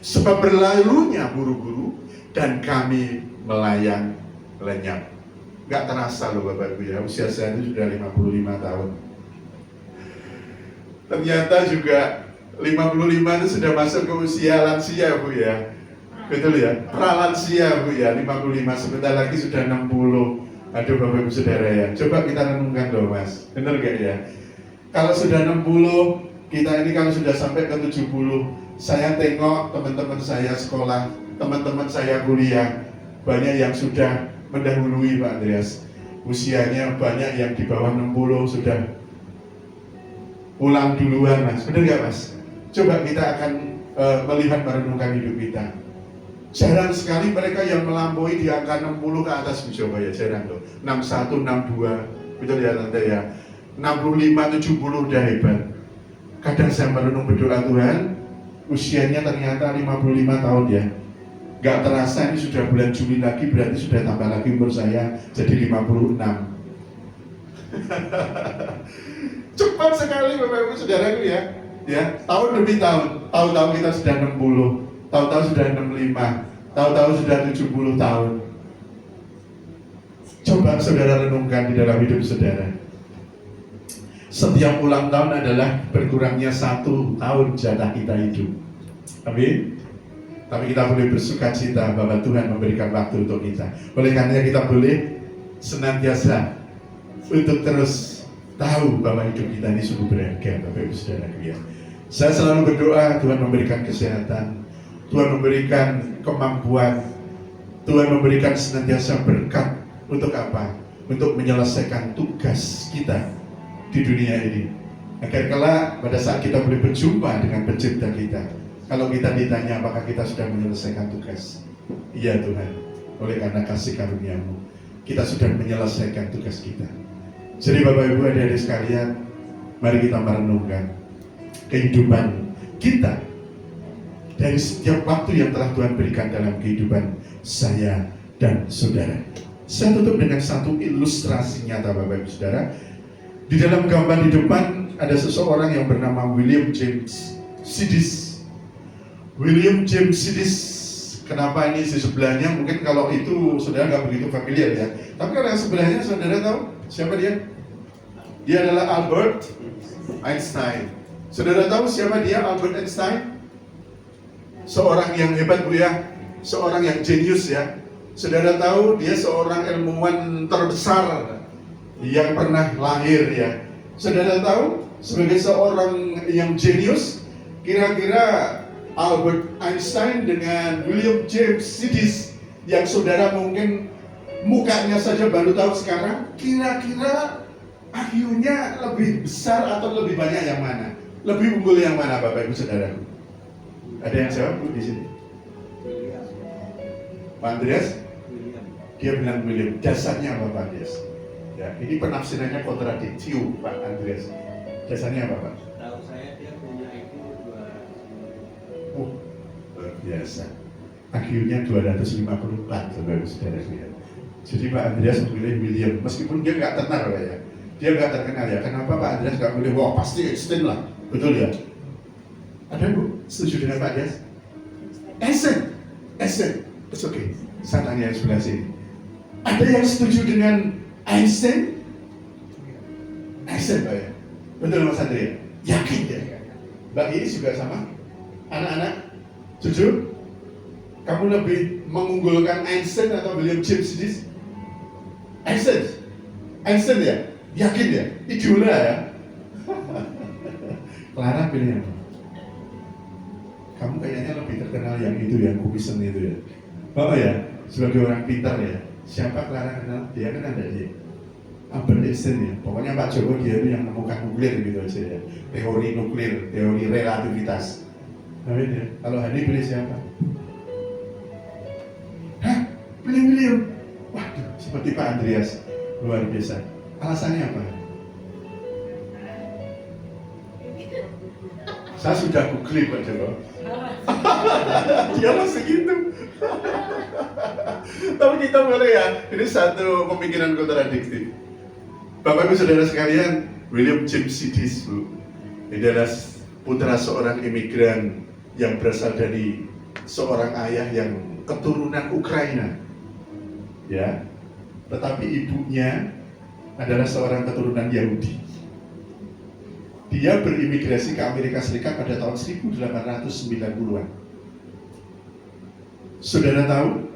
Sebab berlalunya buru-buru dan kami melayang lenyap. Gak terasa loh Bapak Ibu ya, usia saya itu sudah 55 tahun. Ternyata juga 55 itu sudah masuk ke usia lansia, Bu ya. Betul ya, pralansia, Bu ya, 55, sebentar lagi sudah 60. Aduh Bapak Ibu Saudara ya, coba kita renungkan loh Mas, bener gak ya? Kalau sudah 60, kita ini kalau sudah sampai ke 70, saya tengok teman-teman saya sekolah, teman-teman saya kuliah, banyak yang sudah mendahului Pak Andreas. Usianya banyak yang di bawah 60 sudah pulang duluan Mas, benar gak Mas? Coba kita akan melihat merenungkan hidup kita. Jarang sekali mereka yang melampaui di angka 60 ke atas, coba ya, jarang loh. 61, 62, betul ya Tante ya. 65, 70 udah hebat. Kadang saya merenung berdoa, Tuhan, usianya ternyata 55 tahun ya. Gak terasa ini sudah bulan Juli lagi, berarti sudah tambah lagi umur saya jadi 56. Cepat sekali Bapak Ibu Saudaraku ya. Ya, tahun demi tahun. Tahu-tahu kita sudah 60, tahu-tahu sudah 65, tahu-tahu sudah 70 tahun. Coba saudara renungkan di dalam hidup saudara. Setiap ulang tahun adalah berkurangnya 1 tahun jatah kita hidup. Amin. Tapi kita boleh bersuka cita bahwa Tuhan memberikan waktu untuk kita. Oleh karena kita boleh senantiasa untuk terus tahu bahwa hidup kita ini sungguh berharga, Bapak Ibu Saudara ya. Saya selalu berdoa Tuhan memberikan kesehatan, Tuhan memberikan kemampuan, Tuhan memberikan senantiasa berkat untuk apa? Untuk menyelesaikan tugas kita di dunia ini. Agar kelak pada saat kita boleh berjumpa dengan pencipta kita, kalau kita ditanya apakah kita sudah menyelesaikan tugas, iya Tuhan, oleh karena kasih karunia-Mu, kita sudah menyelesaikan tugas kita. Jadi Bapak Ibu adik-adik sekalian, mari kita merenungkan kehidupan kita dari setiap waktu yang telah Tuhan berikan dalam kehidupan saya dan saudara. Saya tutup dengan satu ilustrasi nyata Bapak Ibu Saudara. Di dalam gambar di depan ada seseorang yang bernama William James Sidis. William James Sidis, kenapa ini di sebelahnya? Mungkin kalau itu saudara nggak begitu familiar ya. Tapi kalau yang sebelahnya saudara tahu siapa dia? Dia adalah Albert Einstein. Saudara tahu siapa dia, Albert Einstein? Seorang yang hebat Bu ya, seorang yang jenius ya. Saudara tahu dia seorang ilmuwan terbesar yang pernah lahir ya. Saudara tahu sebagai seorang yang jenius, kira-kira Albert Einstein dengan William James Sidis yang saudara mungkin mukanya saja baru tahu sekarang, kira-kira IQ-nya lebih besar atau lebih banyak yang mana? Lebih unggul yang mana Bapak Ibu Saudaraku? Ada yang jawab Bu di sini? Pak Andreas? Dia bilang William. Dasarnya apa Pak Andreas? Ya, ini penafsirannya kontradiktif Pak Andreas. Dasarnya apa Pak? Tahu saya dia punya IQ 200. Luar biasa. IQ-nya 254 Bapak Ibu Saudaraku ya. Jadi Pak Andreas memilih William, meskipun dia nggak tenar ya. Dia nggak terkenal ya. Kenapa Pak Andreas nggak boleh? Wah pasti Einstein lah, betul ya? Ada Bu? Setuju dengan Pak Andreas? Einstein, it's okay. Saya tanya yang sebelah sini. Ada yang setuju dengan Einstein? Einstein Pak ya? Betul Mas Andrea? Yakin ya? Mbak Iis juga sama? Anak-anak? Setuju? Kamu lebih mengunggulkan Einstein atau William James Sidis? Einstein ya? Yakin ya? Idola ya? Clara pilih apa? Kamu kayaknya lebih terkenal yang itu ya, Kubisen itu ya. Bapak ya, sebagai orang pintar ya, siapa Clara kenal? Dia kan ada dia. Albert Einstein ya, pokoknya Pak Joko dia itu yang menemukan nuklir gitu aja ya. Teori nuklir, teori relativitas. Amin ya. Kalau Hani pilih siapa? Hah? Pilih William? Waduh, seperti Pak Andreas. Luar biasa. Alasannya apa? Saya sudah googling Pak Joko. Dia masih gitu. Tapi kita boleh ya, ini satu pemikiran kontradiktif. Bapak Ibu Saudara sekalian, William James Sidis Bu, ini adalah putra seorang imigran yang berasal dari seorang ayah yang keturunan Ukraina. Ya. Tetapi ibunya adalah seorang keturunan Yahudi. Dia berimigrasi ke Amerika Serikat pada tahun 1890-an. Saudara tahu,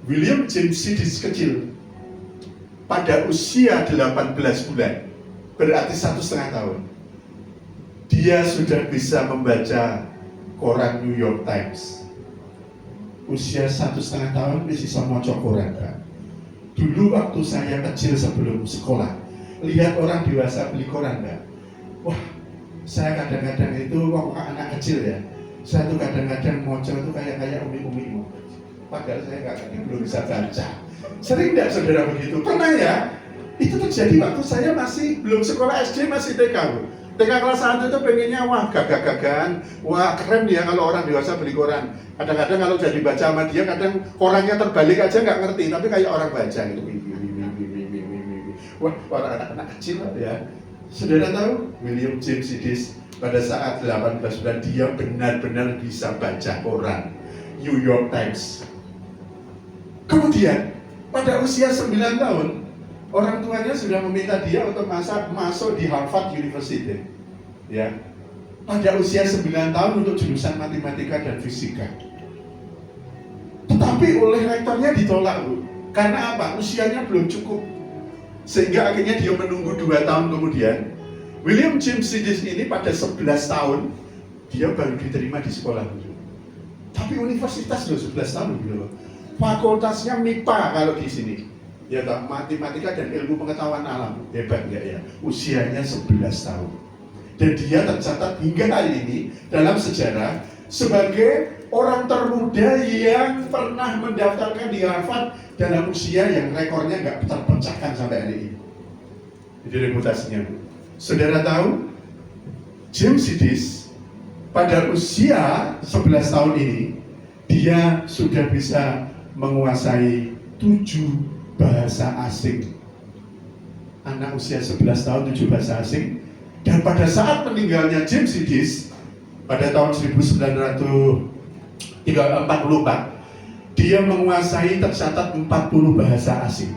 William James Sidis kecil pada usia 18 bulan, berarti 1,5 tahun, dia sudah bisa membaca koran New York Times. Usia 1,5 tahun dia bisa maca koran Pak. Dulu waktu saya kecil sebelum sekolah, lihat orang dewasa beli koran Pak. Wah, saya kadang-kadang itu waktu anak kecil ya, saya tuh kadang-kadang maca itu kayak umi-umi. Padahal saya belum bisa baca. Sering tidak saudara begitu? Pernah ya? Itu terjadi waktu saya masih belum sekolah SD, masih TK. TK kelas 1 itu pengennya wah gagah-gagahan, wah keren ya kalau orang dewasa beli koran. Kadang-kadang kalau udah dibaca sama dia, kadang korannya terbalik aja nggak ngerti, tapi kayak orang baca gitu. Wah, para anak-anak kecil ya. Saudara tahu, William James Sidis pada saat 18 bulan dia benar-benar bisa baca koran New York Times. Kemudian pada usia 9 tahun, orang tuanya sudah meminta dia untuk masuk di Harvard University. Ya. Pada usia 9 tahun untuk jurusan matematika dan fisika. Tetapi oleh rektornya ditolak Bu. Karena apa? Usianya belum cukup. Sehingga akhirnya dia menunggu 2 tahun kemudian. William James Sidis ini pada 11 tahun dia baru diterima di sekolah. Tapi universitas loh 11 tahun gitu loh. Fakultasnya MIPA kalau di sini. Ya tak, matematika dan ilmu pengetahuan alam. Hebat nggak ya? Usianya 11 tahun. Dan dia tercatat hingga hari ini dalam sejarah sebagai orang termuda yang pernah mendaftarkan di Harvard dalam usia yang rekornya nggak terpecahkan sampai hari ini. Itu reputasinya. Saudara tahu, James Sidis pada usia 11 tahun ini dia sudah bisa menguasai 7 bahasa asing. Anak usia 11 tahun 7 bahasa asing. Dan pada saat meninggalnya James Sidis pada tahun 1944, dia menguasai tercatat 40 bahasa asing.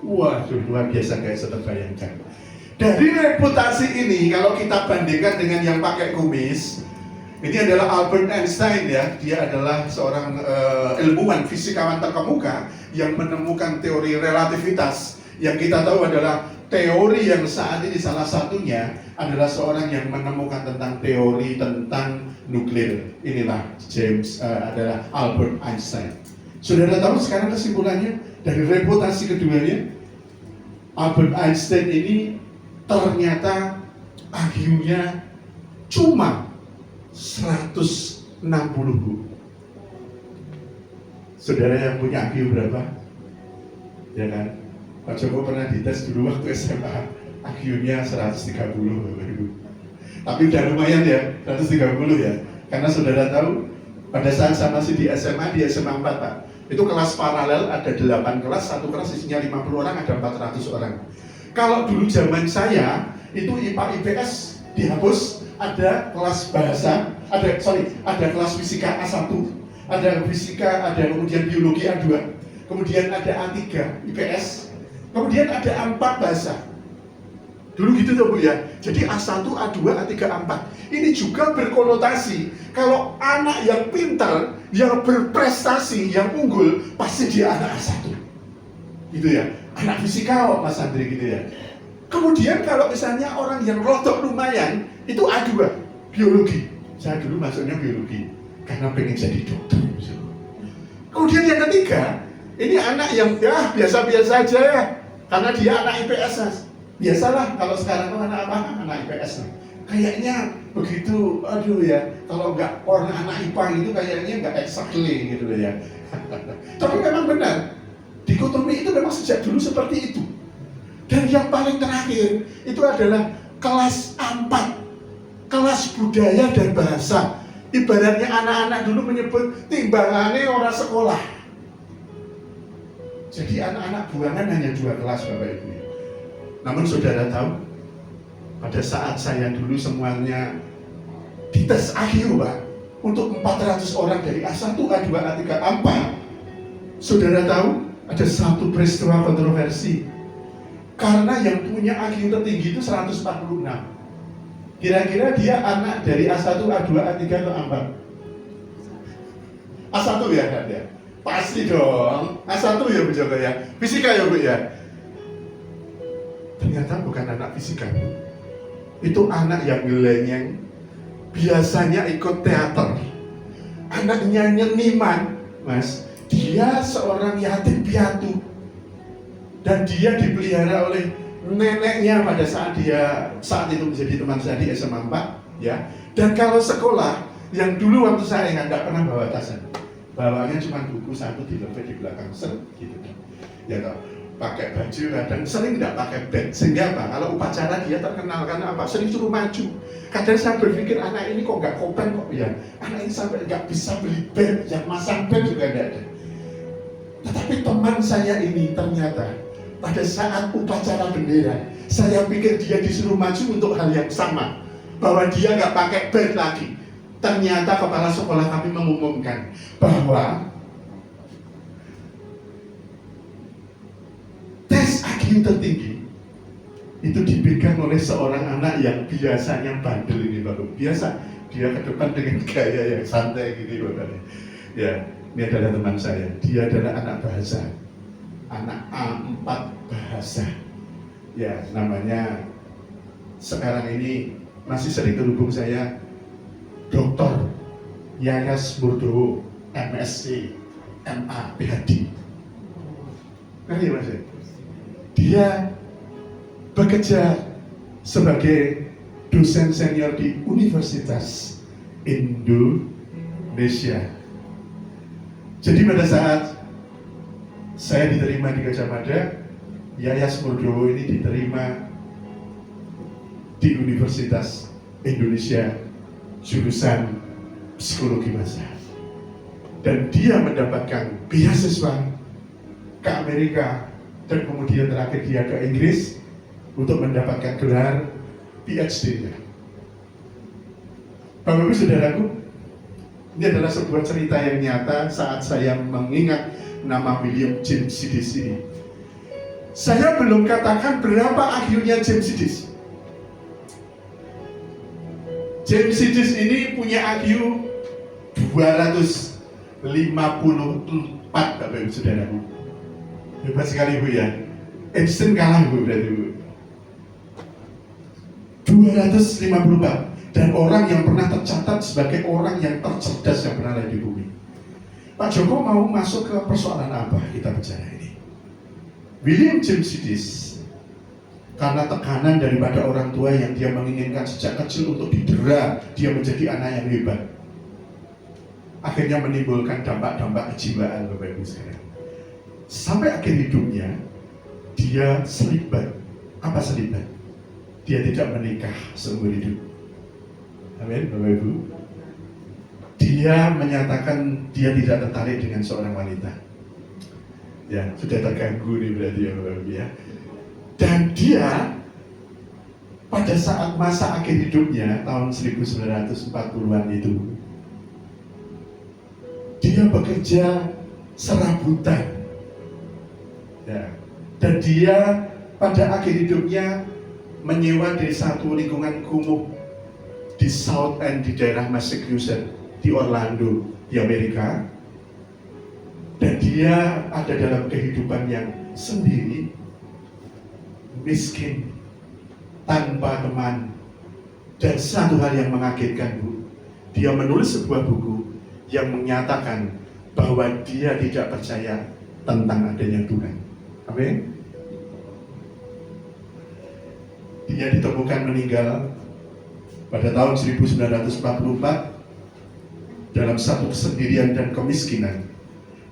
Waduh, luar biasa guys, terbayangkan. Dari reputasi ini, kalau kita bandingkan dengan yang pakai kumis, ini adalah Albert Einstein ya. Dia adalah seorang ilmuwan fisikawan terkemuka yang menemukan teori relativitas. Yang kita tahu adalah teori yang saat ini salah satunya adalah seorang yang menemukan tentang teori tentang nuklir. Inilah adalah Albert Einstein. Saudara tahu sekarang kesimpulannya dari reputasi keduanya, Albert Einstein ini ternyata IQ-nya cuma 160 Bu. Saudara yang punya IQ berapa? Ya kan? Pak Joko pernah dites dulu waktu SMA, IQ-nya 130 Bapak Ibu. Tapi udah lumayan ya, 130 ya. Karena saudara tahu, pada saat saya masih di SMA 4 Pak, itu kelas paralel ada 8 kelas, satu kelas isinya 50 orang, ada 400 orang. Kalau dulu zaman saya, itu IPA IPS dihapus, ada kelas bahasa, ada kelas fisika A1, ada fisika, ada kemudian biologi A2, kemudian ada A3 IPS, kemudian ada A4 bahasa. Dulu gitu tuh Bu ya. Jadi A1, A2, A3, A4. Ini juga berkonotasi kalau anak yang pintar, yang berprestasi, yang unggul, pasti dia anak A1. Gitu ya. Anak fisika kok Mas Andri gitu ya. Kemudian kalau misalnya orang yang rodok lumayan, itu A2, biologi. Saya dulu masuknya biologi karena pengen jadi dokter. Kemudian yang ketiga, ini anak yang ya biasa-biasa aja ya. Karena dia anak IPS Mas. Biasalah kalau sekarang tuh anak apa? Anak IPS nih. Kayaknya begitu, aduh ya. Kalau nggak orang anak IPA itu kayaknya nggak exactly gitu ya. Tapi memang benar. Dikotomi itu memang sejak dulu seperti itu. Dan yang paling terakhir itu adalah kelas A4, kelas budaya dan bahasa. Ibaratnya anak-anak dulu menyebut timbangannya orang sekolah. Jadi anak-anak buangan hanya 2 kelas Bapak Ibu. Namun saudara tahu, pada saat saya dulu semuanya dites akhir Pak, untuk 400 orang dari A1, A2, A3, A4, saudara tahu ada satu peristiwa kontroversi. Karena yang punya IQ tertinggi itu 146. Kira-kira dia anak dari A1, A2, A3 atau A4? A1 ya kan ya? Pasti dong, A1 ya Bu Joko ya. Fisika ya Bu ya. Ternyata bukan anak fisika Bu. Itu anak yang ngelenyeng, biasanya ikut teater. Anaknya nyeniman, Mas. Dia seorang yatim piatu. Dan dia dipelihara oleh neneknya pada saat itu menjadi teman saya di SMA 4 ya. Dan kalau sekolah, yang dulu waktu saya nggak pernah bawa tasan. Bawanya cuma buku satu dilepet di belakang gitu kan. Ya toh, pakai baju kadang sering nggak pakai bed. Sehingga apa? Kalau upacara dia terkenal karena apa? Sering suruh maju. Kadang saya berpikir anak ini kok nggak kopen kok ya. Anak ini sampai nggak bisa beli bed, yang masang bed juga nggak ada. Tetapi teman saya ini ternyata pada saat upacara bendera, saya pikir dia disuruh maju untuk hal yang sama, bahwa dia nggak pakai bed lagi. Ternyata kepala sekolah kami mengumumkan bahwa tes IQ tertinggi itu dipegang oleh seorang anak yang biasanya bandel ini Bapak. Biasa dia ke depan dengan gaya yang santai gitu Bapak. Ya, ini adalah teman saya. Dia adalah anak bahasa, anak A4 bahasa. Ya, namanya sekarang ini masih sering terhubung saya, Dokter Yayas Murdowo, MSc, MA, PhD. Ngerti Mas? Dia bekerja sebagai dosen senior di Universitas Indonesia. Jadi pada saat saya diterima di Gajah Mada, Yayas Murdowo ini diterima di Universitas Indonesia jurusan psikologi masa, dan dia mendapatkan beasiswa ke Amerika dan kemudian terakhir dia ke Inggris untuk mendapatkan gelar PhD-nya. Bapak Ibu Saudaraku, ini adalah sebuah cerita yang nyata saat saya mengingat nama William James Sidis ini. Saya belum katakan berapa IQ-nya James Sidis. James Sidis ini punya IQ 254, Bapak Ibu Saudaraku. Hebat sekali Bu ya. Einstein kalah Bu berarti Bu. 254, dan orang yang pernah tercatat sebagai orang yang tercerdas yang pernah ada di bumi. Pak Joko mau masuk ke persoalan apa kita bicara ini? William James Sidis, karena tekanan daripada orang tua yang dia menginginkan sejak kecil untuk didera dia menjadi anak yang hebat, akhirnya menimbulkan dampak-dampak kejiwaan Bapak Ibu sekalian. Sampai akhir hidupnya dia selibat. Apa selibat? Dia tidak menikah seumur hidup. Amin Bapak Ibu. Dia menyatakan dia tidak tertarik dengan seorang wanita. Ya, sudah terganggu nih berarti ya Bapak Ibu ya. Dan dia pada saat masa akhir hidupnya tahun 1940-an itu, dia bekerja serabutan. Ya. Dan dia pada akhir hidupnya menyewa di satu lingkungan kumuh di South End di daerah Massachusetts di Orlando di Amerika. Dan dia ada dalam kehidupan yang sendiri, miskin, tanpa teman. Dan satu hal yang mengagetkan Bu, dia menulis sebuah buku yang menyatakan bahwa dia tidak percaya tentang adanya Tuhan. Amin. Dia ditemukan meninggal pada tahun 1944 dalam satu kesendirian dan kemiskinan,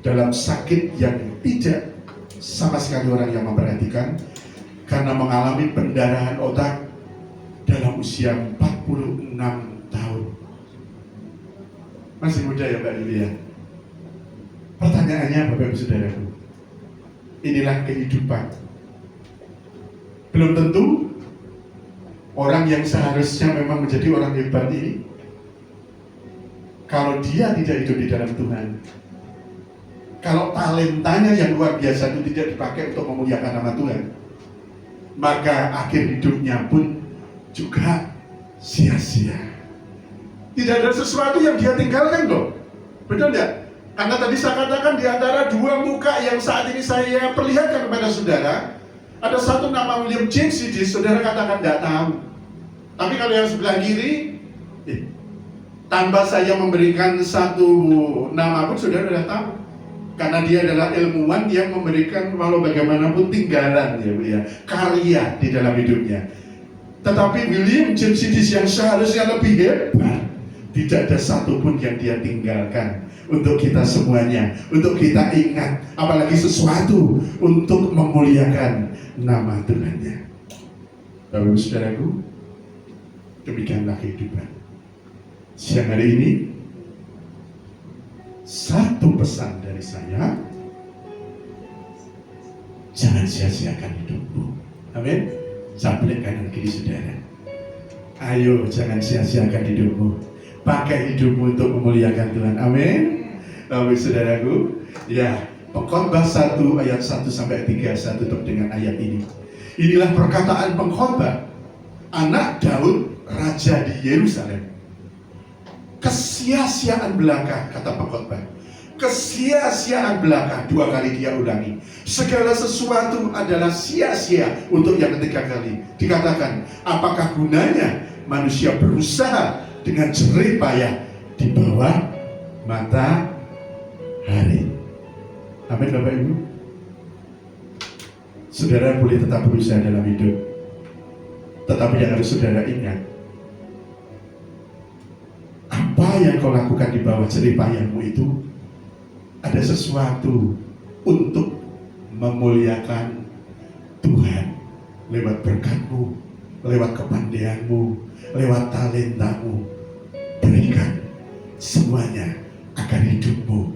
dalam sakit yang tidak sama sekali orang yang memperhatikan, karena mengalami pendarahan otak dalam usia 46 tahun. Masih muda ya Mbak Yulia? Pertanyaannya Bapak Ibu Saudaraku, inilah kehidupan. Belum tentu orang yang seharusnya memang menjadi orang hebat ini, kalau dia tidak hidup di dalam Tuhan, kalau talentanya yang luar biasa itu tidak dipakai untuk memuliakan nama Tuhan, maka akhir hidupnya pun juga sia-sia. Tidak ada sesuatu yang dia tinggalkan loh. Betul tidak? Karena tadi saya katakan di antara dua muka yang saat ini saya perlihatkan kepada saudara, ada satu nama William James Sidis, saudara katakan tidak tahu. Tapi kalau yang sebelah kiri, tanpa saya memberikan satu nama pun saudara sudah tahu. Karena dia adalah ilmuwan yang memberikan walau bagaimanapun tinggalan ya, karya di dalam hidupnya. Tetapi William James Sidis yang seharusnya lebih hebat, tidak ada satupun yang dia tinggalkan untuk kita semuanya, untuk kita ingat, apalagi sesuatu untuk memuliakan nama Tuhannya. Bapak Ibu Saudaraku, demikianlah kehidupan. Siang hari ini, satu pesan dari saya, jangan sia-siakan hidupmu. Amin. Sampaikan kanan kiri saudara. Ayo, jangan sia-siakan hidupmu. Pakai hidupmu untuk memuliakan Tuhan. Amin. Bapak saudaraku, ya, Pengkhotbah 1 ayat 1 sampai 3, saya tutup dengan ayat ini. Inilah perkataan pengkhotbah anak Daud, raja di Yerusalem. Kesia-siaan belaka, kata pengkhotbah. Kesia-siaan belaka, 2 kali dia ulangi. Segala sesuatu adalah sia-sia untuk yang ketiga kali. Dikatakan, apakah gunanya manusia berusaha dengan jerih payah di bawah matahari. Amin Bapak Ibu. Saudara boleh tetap berusaha dalam hidup, tetapi yang harus saudara ingat, apa yang kau lakukan di bawah jeripayahmu itu ada sesuatu untuk memuliakan Tuhan lewat berkatmu, lewat kepandaianmu, lewat talentamu. Berikan semuanya agar hidupmu